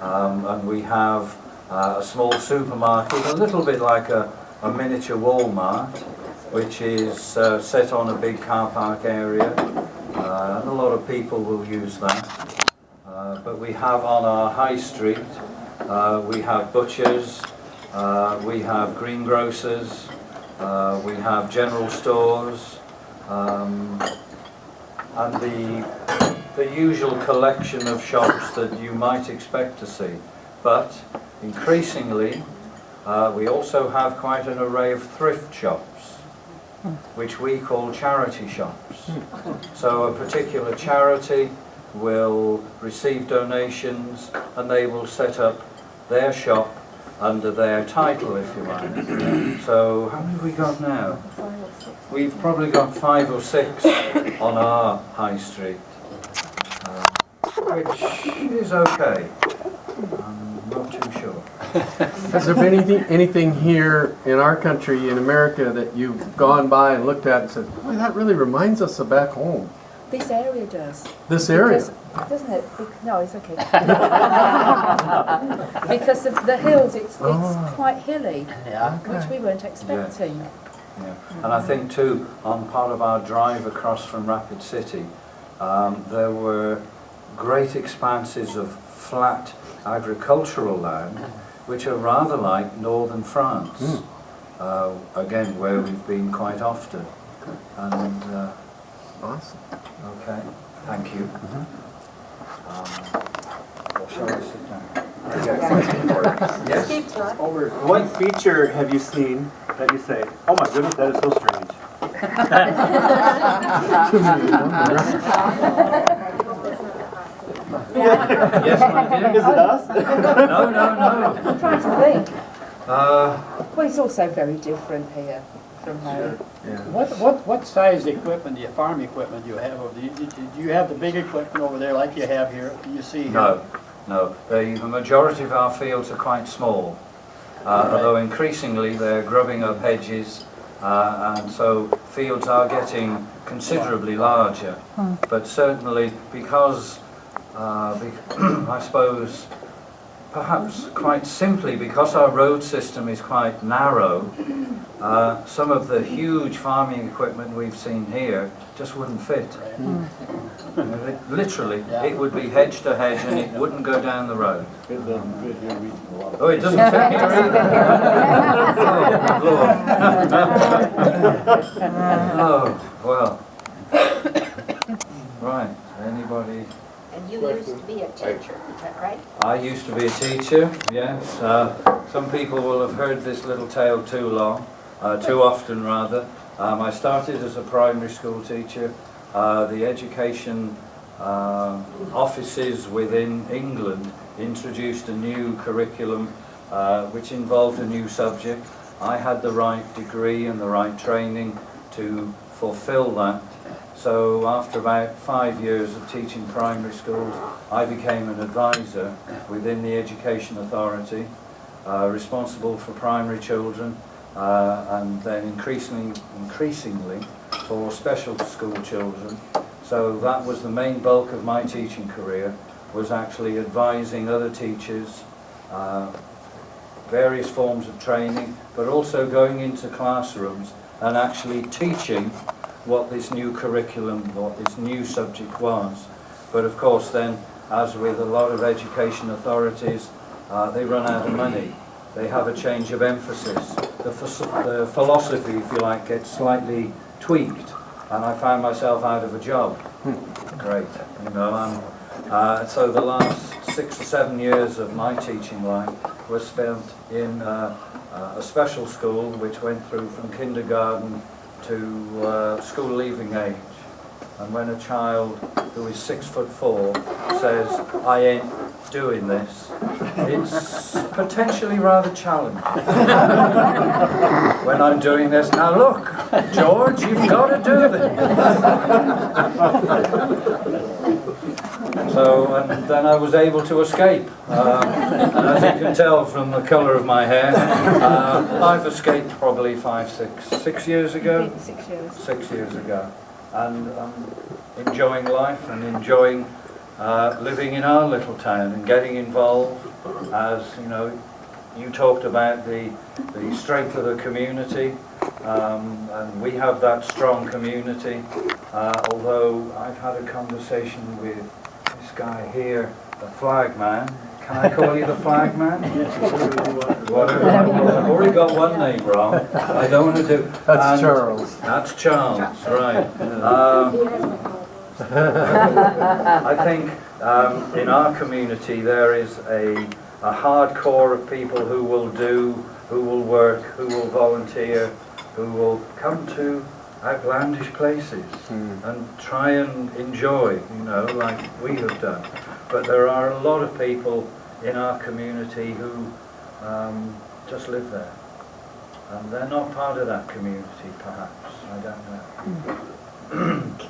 And we have a small supermarket, a little bit like a miniature Walmart, which is set on a big car park area, and a lot of people will use that. But we have on our high street, we have butchers, we have greengrocers, we have general stores, and the usual collection of shops that you might expect to see. But increasingly, we also have quite an array of thrift shops, which we call charity shops. So a particular charity will receive donations and they will set up their shop under their title, if you like. So how many have we got now? We've probably got 5 or 6 on our high street, which is okay. I'm not too sure. Has there been anything here in our country, in America, that you've gone by and looked at and said, boy, that really reminds us of back home? This area does. This area? Because, doesn't it? No, it's okay. Because of the hills, it's quite hilly, which we weren't expecting. Yeah. And I think too, on part of our drive across from Rapid City, there were great expanses of flat agricultural land, which are rather like northern France, again, where we've been quite often. And awesome. Okay, thank you. Well, shall I sit down? Yes. What feature have you seen that you say, oh my goodness, that is so strange? Yes, my dear. Is it us? No. I'm trying to think. Well, it's also very different here from home. Yeah. What size equipment, farm equipment do you have? Do you have the big equipment over there like you have here? You see here? No. The majority of our fields are quite small, although increasingly they're grubbing up hedges, and so fields are getting considerably larger. But certainly because, I suppose, perhaps quite simply because our road system is quite narrow, some of the huge farming equipment we've seen here just wouldn't fit. Literally, it would be hedge to hedge and it wouldn't go down the road. It doesn't fit here reaching a lot. Oh, it doesn't fit here either. Oh, well. Right, anybody? And you used to be a teacher, is that right? I used to be a teacher, yes. Some people will have heard this little tale too often rather. I started as a primary school teacher. The education offices within England introduced a new curriculum which involved a new subject. I had the right degree and the right training to fulfill that. So after about 5 years of teaching primary schools, I became an advisor within the Education Authority, responsible for primary children, and then increasingly for special school children. So that was the main bulk of my teaching career, was actually advising other teachers, various forms of training, but also going into classrooms and actually teaching what this new curriculum, what this new subject was. But of course then, as with a lot of education authorities, they run out of money. They have a change of emphasis. The philosophy, if you like, gets slightly tweaked, and I found myself out of a job. Great, you know. So the last 6 or 7 years of my teaching life was spent in a special school which went through from kindergarten to school leaving age. And when a child who is 6'4" says, I ain't doing this, it's potentially rather challenging. When I'm doing this, now look, George, you've got to do this. So, and then I was able to escape. And as you can tell from the colour of my hair, I've escaped probably 6 years ago. 6 years. 6 years ago. And enjoying life and enjoying living in our little town and getting involved. As you know, you talked about the strength of the community, and we have that strong community. Although I've had a conversation with this guy here, the flag man. Can I call you the flag man? Whatever. I've already got one name wrong. I don't want to do. That's Charles. That's Charles, right. I think in our community there is a hardcore of people who will do, who will work, who will volunteer, who will come to outlandish places and try and enjoy, you know, like we have done. But there are a lot of people in our community who just live there. And they're not part of that community, perhaps. I don't know.